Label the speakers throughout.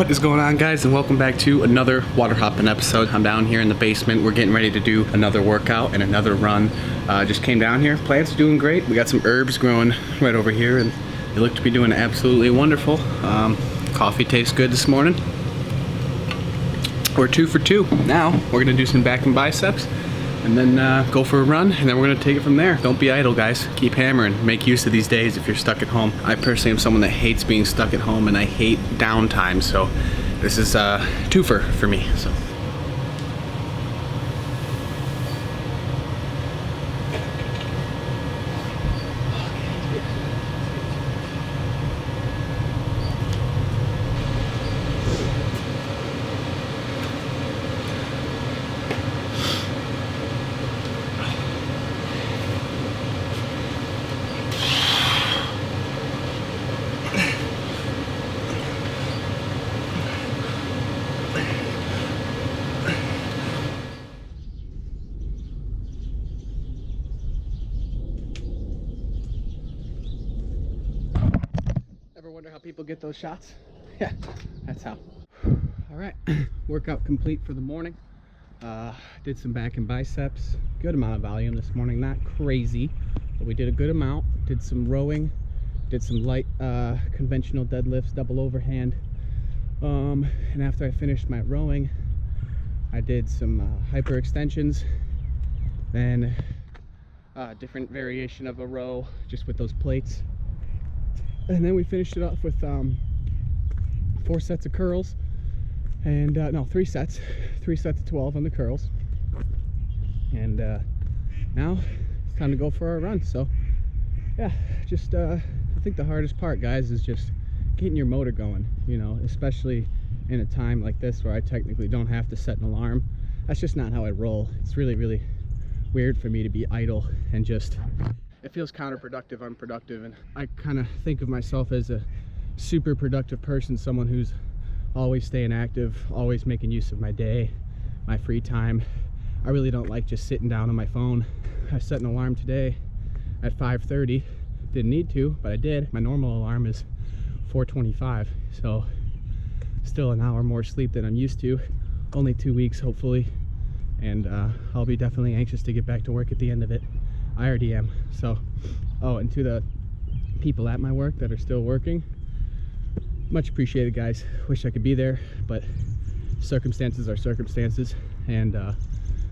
Speaker 1: What is going on, guys, and welcome back to another WaterHopin episode. I'm down here in the basement. We're getting ready to do another workout and another run. Just came down here. Plants are doing great. We got some herbs growing right over here, and they look to be doing absolutely wonderful. Coffee tastes good this morning. We're 2 for 2. Now we're gonna do some back and biceps, and then go for a run, and then we're gonna take it from there. Don't be idle, guys. Keep hammering. Make use of these days if you're stuck at home. I personally am someone that hates being stuck at home, and I hate downtime, so this is a twofer for me. So. Ever wonder how people get those shots? Yeah, that's how. All right, workout complete for the morning. Did some back and biceps. Good amount of volume this morning, not crazy, but we did a good amount. Did some rowing, did some light conventional deadlifts, double overhand. And after I finished my rowing, I did some hyper extensions, then different variation of a row just with those plates. And then we finished it off with 4 sets of curls, and no, 3 sets of 12 on the curls. And now it's time to go for our run. So yeah, just I think the hardest part, guys, is just getting your motor going, you know, especially in a time like this where I technically don't have to set an alarm. That's just not how I roll. It's really weird for me to be idle, and just it feels counterproductive, unproductive. And I kind of think of myself as a super productive person, someone who's always staying active, always making use of my day, my free time. I really don't like just sitting down on my phone. I set an alarm today at 5:30. Didn't need to, but I did. My normal alarm is 4:25, so still an hour more sleep than I'm used to. Only 2 weeks, hopefully, and I'll be definitely anxious to get back to work at the end of it. I already am. So, oh, and to the people at my work that are still working, much appreciated, guys. Wish I could be there, but circumstances are circumstances, and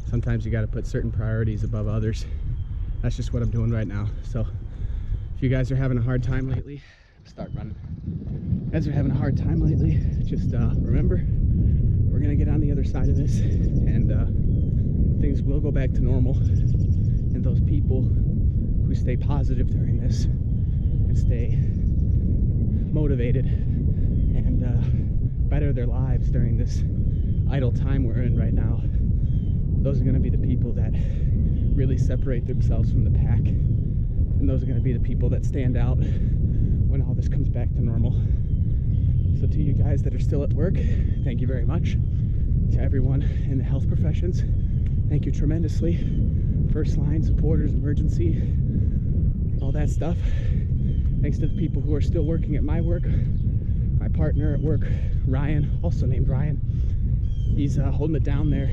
Speaker 1: sometimes you got to put certain priorities above others. That's just what I'm doing right now. So if you guys are having a hard time lately, start running. If you guys are having a hard time lately, just remember, we're gonna get on the other side of this, and things will go back to normal. And those people who stay positive during this and stay motivated and better their lives during this idle time we're in right now, those are going to be the people that really separate themselves from the pack, and those are going to be the people that stand out when all this comes back to normal. So to you guys that are still at work, thank you very much. To everyone in the health professions, thank you tremendously. First line supporters, emergency, all that stuff. Thanks to the people who are still working at my work. My partner at work, Ryan, also named Ryan, he's holding it down there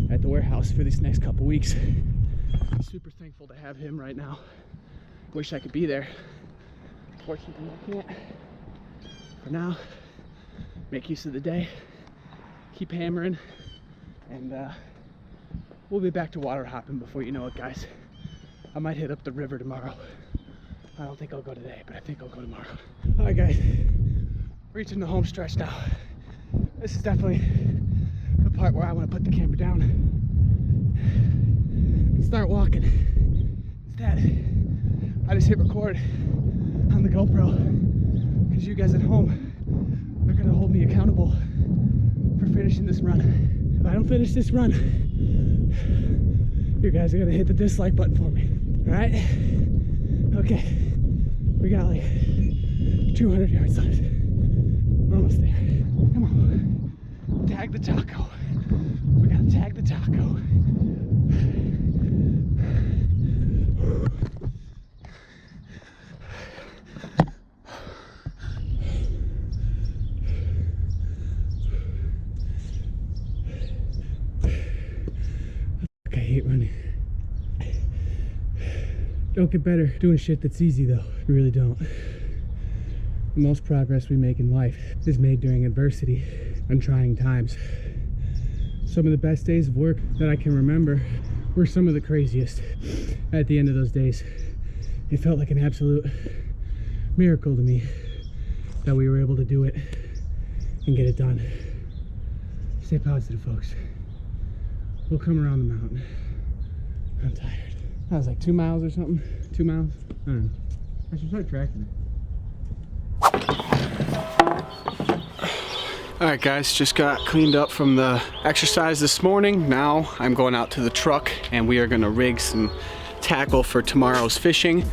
Speaker 1: at the warehouse for these next couple weeks. I'm super thankful to have him right now. Wish I could be there. Fortunately, I can't. For now, make use of the day, keep hammering, and we'll be back to water hopping before you know it, guys. I might hit up the river tomorrow. I don't think I'll go today, but I think I'll go tomorrow. All right, guys, reaching the home stretch now. This is definitely the part where I want to put the camera down and start walking. Instead, I just hit record on the GoPro because you guys at home are gonna hold me accountable for finishing this run. If I don't finish this run, you guys are gonna hit the dislike button for me. All right? Okay. We got like 200 yards left. We're almost there. Come on. Tag the taco. We gotta tag the taco. hate running. Don't get better doing shit that's easy though. You really don't. The most progress we make in life is made during adversity and trying times. Some of the best days of work that I can remember were some of the craziest. At the end of those days, it felt like an absolute miracle to me that we were able to do it and get it done. Stay positive, folks. We'll come around the mountain. I'm tired. That was like 2 miles or something. 2 miles? I don't know. I should start tracking it. Alright guys, just got cleaned up from the exercise this morning. Now I'm going out to the truck and we are going to rig some tackle for tomorrow's fishing.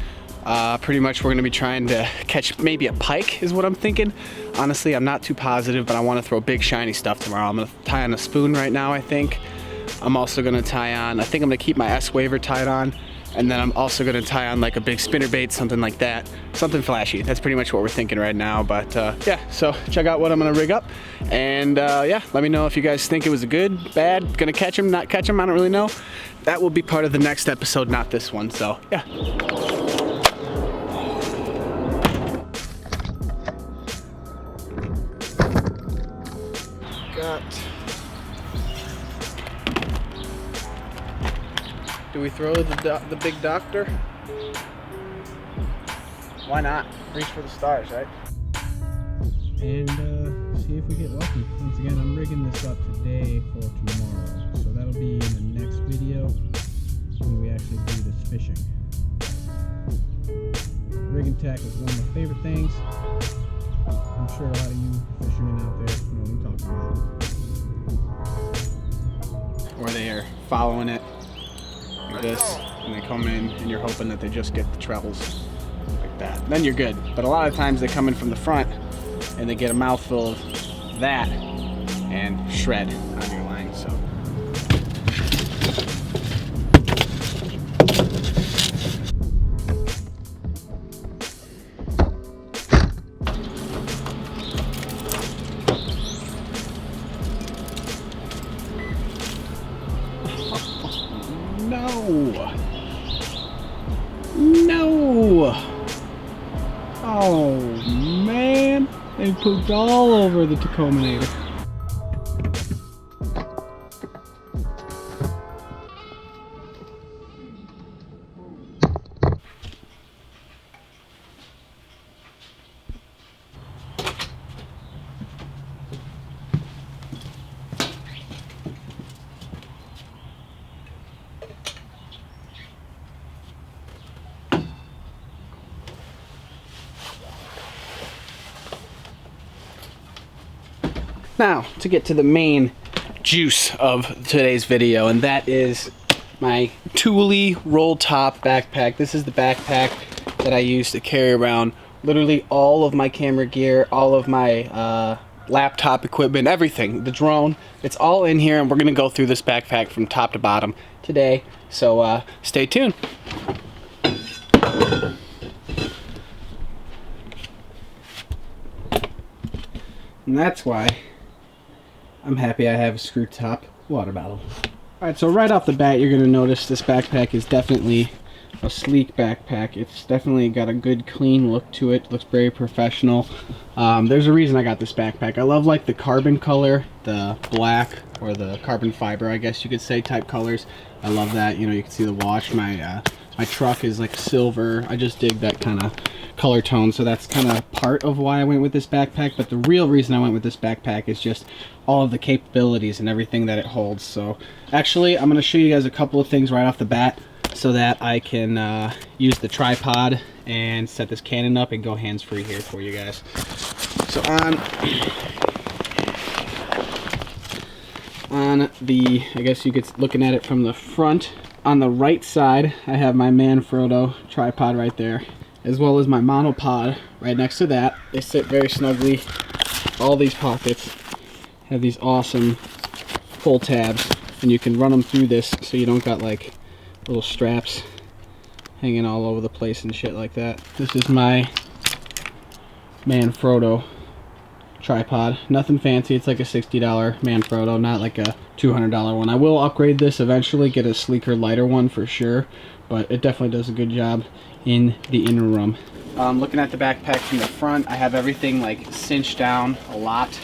Speaker 1: Pretty much we're going to be trying to catch maybe a pike is what I'm thinking. Honestly, I'm not too positive, but I want to throw big shiny stuff tomorrow. I'm going to tie on a spoon right now, I think. I'm also going to tie on, I think I'm going to keep my S-Waver tied on. And then I'm also going to tie on like a big spinnerbait, something like that. Something flashy. That's pretty much what we're thinking right now. But yeah, so check out what I'm going to rig up. And yeah, let me know if you guys think it was a good, bad, going to catch him, not catch him, I don't really know. That will be part of the next episode, not this one. So yeah. Do we throw the big doctor? Why not? Reach for the stars, right? And see if we get lucky. Once again, I'm rigging this up today for tomorrow. So that'll be in the next video when we actually do this fishing. Rig and tack is one of my favorite things. I'm sure a lot of you fishermen out there know what I'm talking about. Or they are following it like this, and they come in and you're hoping that they just get the trebles like that. Then you're good. But a lot of times they come in from the front and they get a mouthful of that and shred on your line. So no! Oh man, they pooped all over the Tacominator. Now, to get to the main juice of today's video, and that is my Thule roll top backpack. This is the backpack that I use to carry around literally all of my camera gear, all of my laptop equipment, everything, the drone. It's all in here, and we're gonna go through this backpack from top to bottom today. So stay tuned. And that's why I'm happy I have a screw top water bottle. Alright, so right off the bat you're going to notice this backpack is definitely a sleek backpack. It's definitely got a good clean look to it. Looks very professional. There's a reason I got this backpack. I love like the carbon color, the black or the carbon fiber I guess you could say type colors. I love that. You know, you can see the wash. My truck is like silver. I just dig that kind of color tone, so that's kind of part of why I went with this backpack. But the real reason I went with this backpack is just all of the capabilities and everything that it holds. So actually I'm going to show you guys a couple of things right off the bat so that I can use the tripod and set this Canon up and go hands-free here for you guys. So on the, I guess you could looking at it from the front, on the right side I have my Manfrotto tripod right there, as well as my monopod right next to that. They sit very snugly. All these pockets have these awesome pull tabs, and you can run them through this so you don't got like little straps hanging all over the place and shit like that. This is my Manfrotto tripod. Nothing fancy. It's like a $60 Manfrotto, not like a $200 one. I will upgrade this eventually, get a sleeker, lighter one for sure, but it definitely does a good job in the inner room. Looking at the backpack from the front, I have everything like cinched down a lot,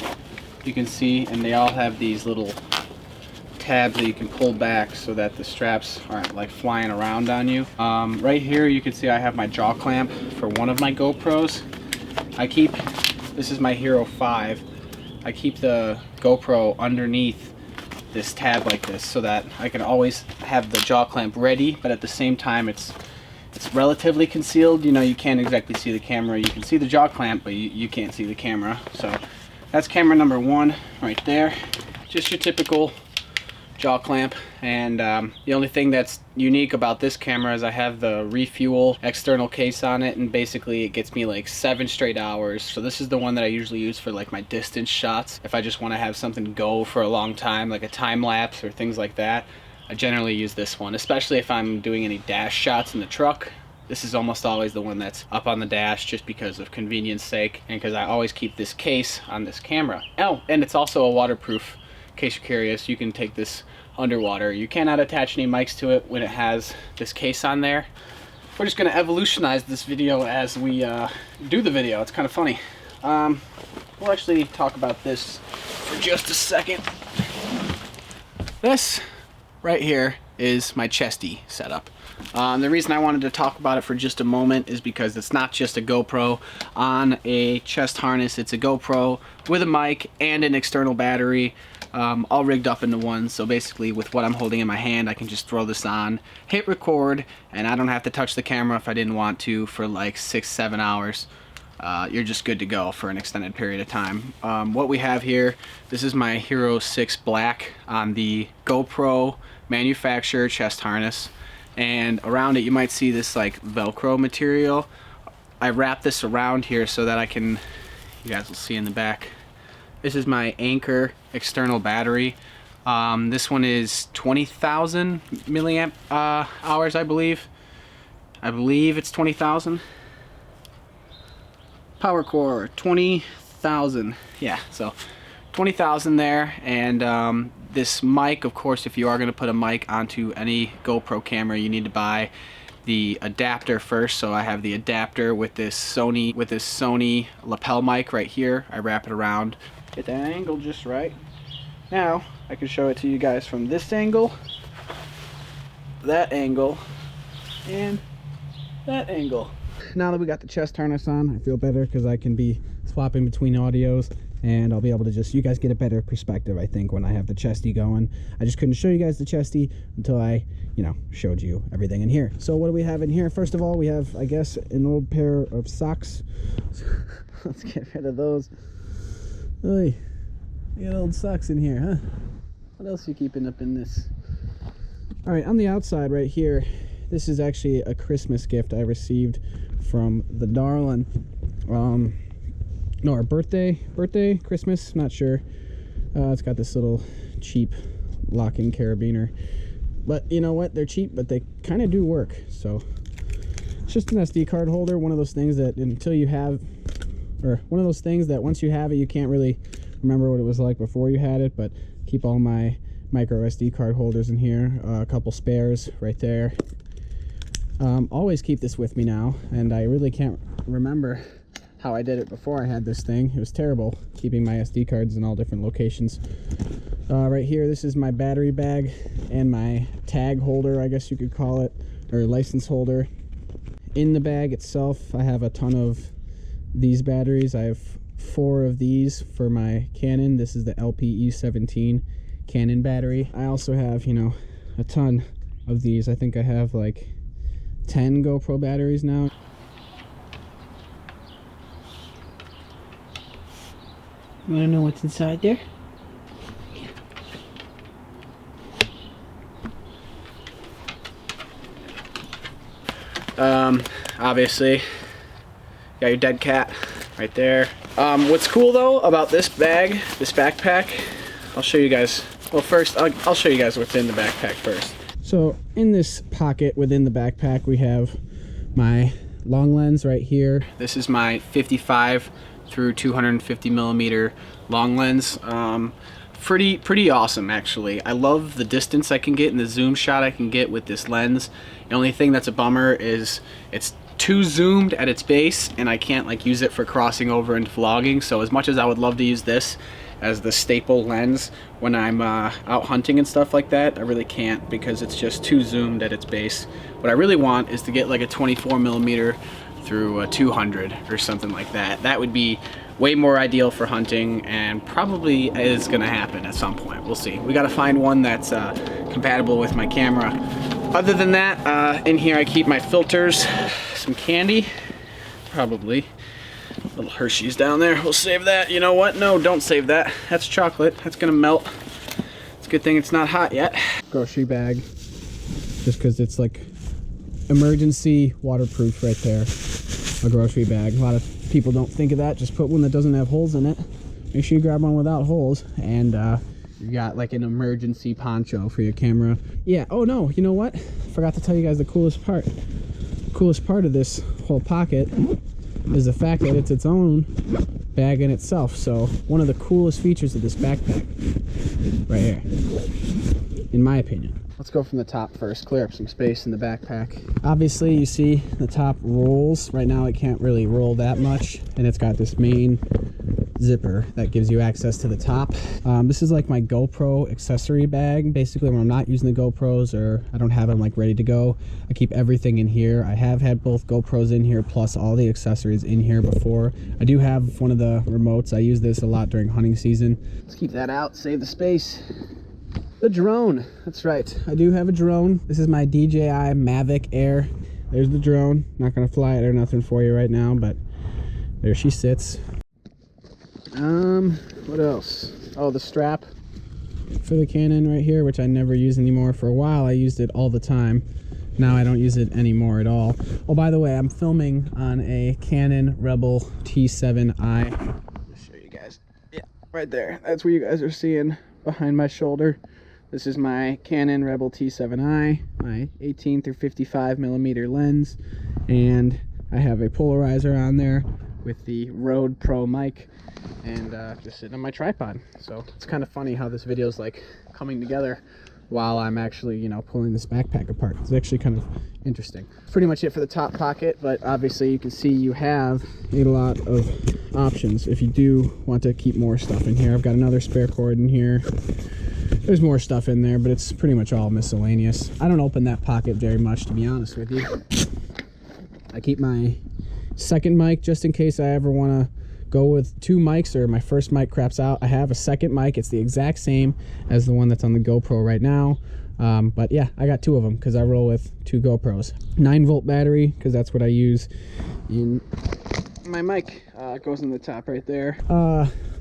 Speaker 1: you can see, and they all have these little tabs that you can pull back so that the straps aren't like flying around on you. Right here you can see I have my jaw clamp for one of my GoPros. This is my Hero 5. I keep the GoPro underneath this tab like this so that I can always have the jaw clamp ready, but at the same time it's relatively concealed. You know, you can't exactly see the camera. You can see the jaw clamp, but you can't see the camera. So that's camera number one right there. Just your typical jaw clamp. And the only thing that's unique about this camera is I have the refuel external case on it, and basically it gets me like 7 straight hours. So this is the one that I usually use for like my distance shots. If I just want to have something go for a long time, like a time lapse or things like that, I generally use this one, especially if I'm doing any dash shots in the truck. This is almost always the one that's up on the dash, just because of convenience sake and because I always keep this case on this camera. Oh, and it's also a waterproof. In case you're curious, you can take this underwater. You cannot attach any mics to it when it has this case on there. We're just going to evolutionize this video as we do the video. It's kind of funny. We'll actually talk about this for just a second. This right here is my chesty setup. The reason I wanted to talk about it for just a moment is because it's not just a GoPro on a chest harness. It's a GoPro with a mic and an external battery, all rigged up into one. So basically with what I'm holding in my hand, I can just throw this on, hit record, and I don't have to touch the camera if I didn't want to for like 6-7 hours. You're just good to go for an extended period of time. What we have here, this is my Hero 6 Black on the GoPro manufacturer chest harness, and around it you might see this like Velcro material. I wrap this around here so that I can, you guys will see in the back, this is my Anchor external battery. This one is 20,000 milliamp hours, I believe it's 20,000. Power core 20,000, yeah, so 20,000 there. And this mic, of course, if you are going to put a mic onto any GoPro camera, you need to buy the adapter first. So I have the adapter with this Sony lapel mic right here. I wrap it around, get that angle just right. Now I can show it to you guys from this angle, that angle, and that angle. Now that we got the chest harness on, I feel better because I can be swapping between audios, and I'll be able to just, you guys get a better perspective, I think, when I have the chesty going. I just couldn't show you guys the chesty until I, you know, showed you everything in here. So what do we have in here? First of all, we have, I guess, an old pair of socks. Let's get rid of those. Oy, we got old socks in here, huh? What else are you keeping up in this? All right, on the outside right here, this is actually a Christmas gift I received from the darling. No, our birthday, Christmas, not sure. It's got this little cheap locking carabiner, but you know what, they're cheap, but they kind of do work. So it's just an SD card holder, one of those things that until you have, or one of those things that once you have it, you can't really remember what it was like before you had it. But keep all my micro SD card holders in here, a couple spares right there. Always keep this with me now, and I really can't remember how I did it before I had this thing. It was terrible keeping my SD cards in all different locations. Right here, this is my battery bag and my tag holder, I guess you could call it, or license holder. In the bag itself, I have a ton of these batteries. I have 4 of these for my Canon. This is the LPE17 Canon battery. I also have, you know, a ton of these. I think I have like 10 GoPro batteries now. You wanna know what's inside there? Obviously, got your dead cat right there. What's cool though about this bag, this backpack, I'll show you guys. Well, first, I'll show you guys what's in the backpack first. So in this pocket within the backpack, we have my long lens right here. This is my 55 through 250 millimeter long lens. Pretty awesome, actually. I love the distance I can get and the zoom shot I can get with this lens. The only thing that's a bummer is it's too zoomed at its base, and I can't like use it for crossing over into vlogging. So as much as I would love to use this as the staple lens when I'm out hunting and stuff like that, I really can't because it's just too zoomed at its base. What I really want is to get like a 24 millimeter through a 200 or something like that. That would be way more ideal for hunting, and probably is gonna happen at some point. We'll see. We gotta find one that's compatible with my camera. Other than that, in here I keep my filters, some candy, probably. Little Hershey's down there. We'll save that. You know what? No, don't save that. That's chocolate. That's gonna melt. It's a good thing it's not hot yet. Grocery bag, just because it's like emergency waterproof right there. A grocery bag. A lot of people don't think of that. Just put one that doesn't have holes in it. Make sure you grab one without holes, and you got like an emergency poncho for your camera. Yeah. Oh no, you know what? Forgot to tell you guys the coolest part. The coolest part of this whole pocket is the fact that it's its own bag in itself. So one of the coolest features of this backpack right here, in my opinion. Let's go from the top first, clear up some space in the backpack. Obviously you see the top rolls. Right now it can't really roll that much, and it's got this main zipper that gives you access to the top. This is like my GoPro accessory bag. Basically when I'm not using the GoPros or I don't have them like ready to go, I keep everything in here. I have had both GoPros in here plus all the accessories in here before. I do have one of the remotes. I use this a lot during hunting season. Let's keep that out, save the space. The drone, that's right, I do have a drone. This is my DJI Mavic Air. There's the drone. Not gonna fly it or nothing for you right now, but there she sits. What else? Oh, the strap for the Canon right here, which I never use anymore. For a while I used it all the time. Now I don't use it anymore at all. Oh, by the way, I'm filming on a Canon Rebel T7i. I'll show you guys. Yeah, right there. That's where you guys are seeing behind my shoulder. This is my Canon Rebel T7i, my 18 through 55 millimeter lens, and I have a polarizer on there with the Rode Pro mic, and just sitting on my tripod. So it's kind of funny how this video is like coming together while I'm actually, you know, pulling this backpack apart. It's actually kind of interesting. Pretty much it for the top pocket, but obviously you can see you have a lot of options if you do want to keep more stuff in here. I've got another spare cord in here. There's more stuff in there, but it's pretty much all miscellaneous. I don't open that pocket very much, to be honest with you. I keep my second mic just in case I ever want to go with two mics or my first mic craps out. I have a second mic. It's the exact same as the one that's on the GoPro right now. But yeah, I got two of them because I roll with two GoPros. 9-volt battery, because that's what I use in my mic. Goes in the top right there.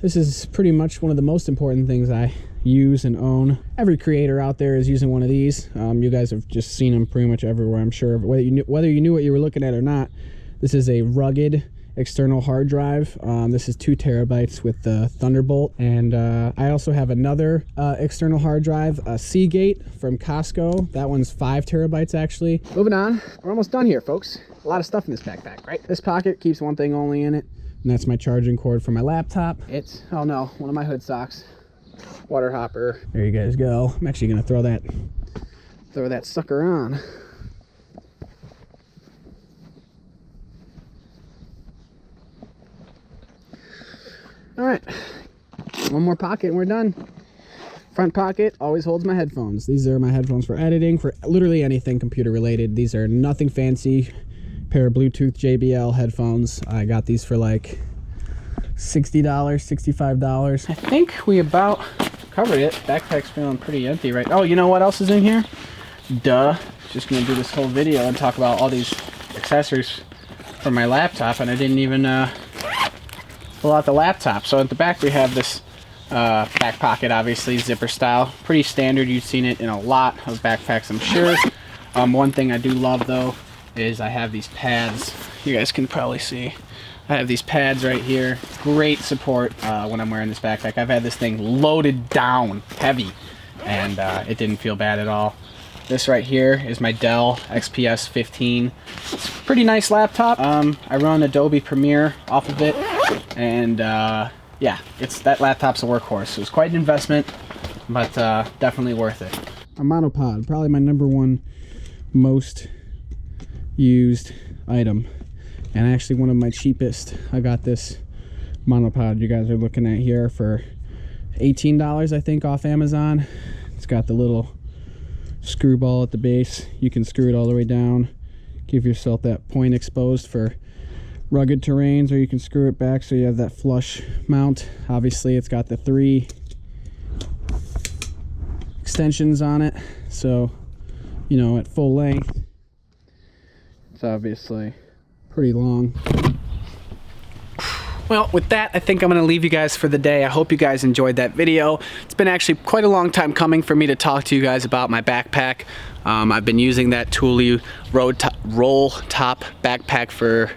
Speaker 1: This is pretty much one of the most important things I use and own. Every creator out there is using one of these. You guys have just seen them pretty much everywhere, I'm sure. Whether you knew what you were looking at or not, this is a rugged external hard drive. This is 2 terabytes with the Thunderbolt, and I also have another external hard drive, a Seagate from Costco. That one's 5 terabytes actually. Moving on, we're almost done here, folks. A lot of stuff in this backpack, right? This pocket keeps one thing only in it, and that's my charging cord for my laptop. It's, oh no, one of my hood socks. WaterHopper. There you guys go. I'm actually gonna throw that sucker on. All right, one more pocket and we're done. Front pocket always holds my headphones. These are my headphones for editing, for literally anything computer related. These are nothing fancy. Pair of Bluetooth JBL headphones. I got these for like $60, $65. I think we about covered it. Backpack's feeling pretty empty, right? Oh, you know what else is in here? Duh. Just gonna do this whole video and talk about all these accessories for my laptop, and I didn't even pull out the laptop. So at the back we have this back pocket, obviously zipper style, pretty standard. You've seen it in a lot of backpacks, I'm sure. One thing I do love though is I have these pads. You guys can probably see I have these pads right here. Great support when I'm wearing this backpack. I've had this thing loaded down heavy, and it didn't feel bad at all. This right here is my Dell XPS 15. It's a pretty nice laptop. I run Adobe Premiere off of it. And yeah, that laptop's a workhorse. So it's quite an investment, but definitely worth it. A monopod, probably my #1 most used item, and actually one of my cheapest. I got this monopod you guys are looking at here for $18, I think, off Amazon. It's got the little screw ball at the base. You can screw it all the way down, give yourself that point exposed for rugged terrains, or you can screw it back so you have that flush mount. Obviously it's got the 3 extensions on it, so you know, at full length it's obviously pretty long. Well, with that, I think I'm going to leave you guys for the day. I hope you guys enjoyed that video. It's been actually quite a long time coming for me to talk to you guys about my backpack. I've been using that Thule roll top backpack for,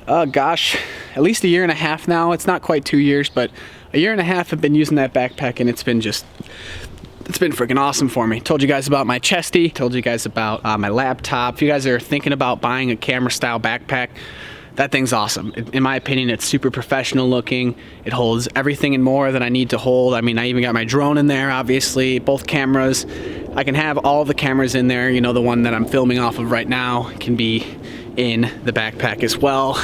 Speaker 1: gosh, at least a year and a half now. It's not quite 2 years, but a year and a half I've been using that backpack, and it's been freaking awesome for me. Told you guys about my chesty, told you guys about my laptop. If you guys are thinking about buying a camera style backpack, that thing's awesome. In my opinion, it's super professional looking. It holds everything and more that I need to hold. I mean, I even got my drone in there, obviously, both cameras. I can have all the cameras in there. You know, the one that I'm filming off of right now can be in the backpack as well.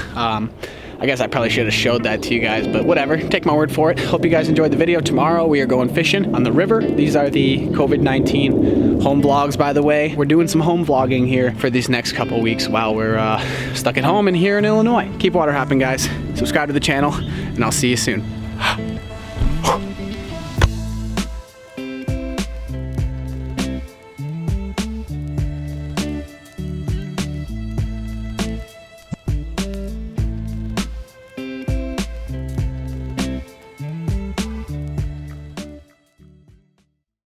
Speaker 1: I guess I probably should have showed that to you guys, but whatever, take my word for it. Hope you guys enjoyed the video. Tomorrow we are going fishing on the river. These are the COVID-19 home vlogs, by the way. We're doing some home vlogging here for these next couple weeks while we're stuck at home and here in Illinois. Keep water hopping, guys. Subscribe to the channel, and I'll see you soon.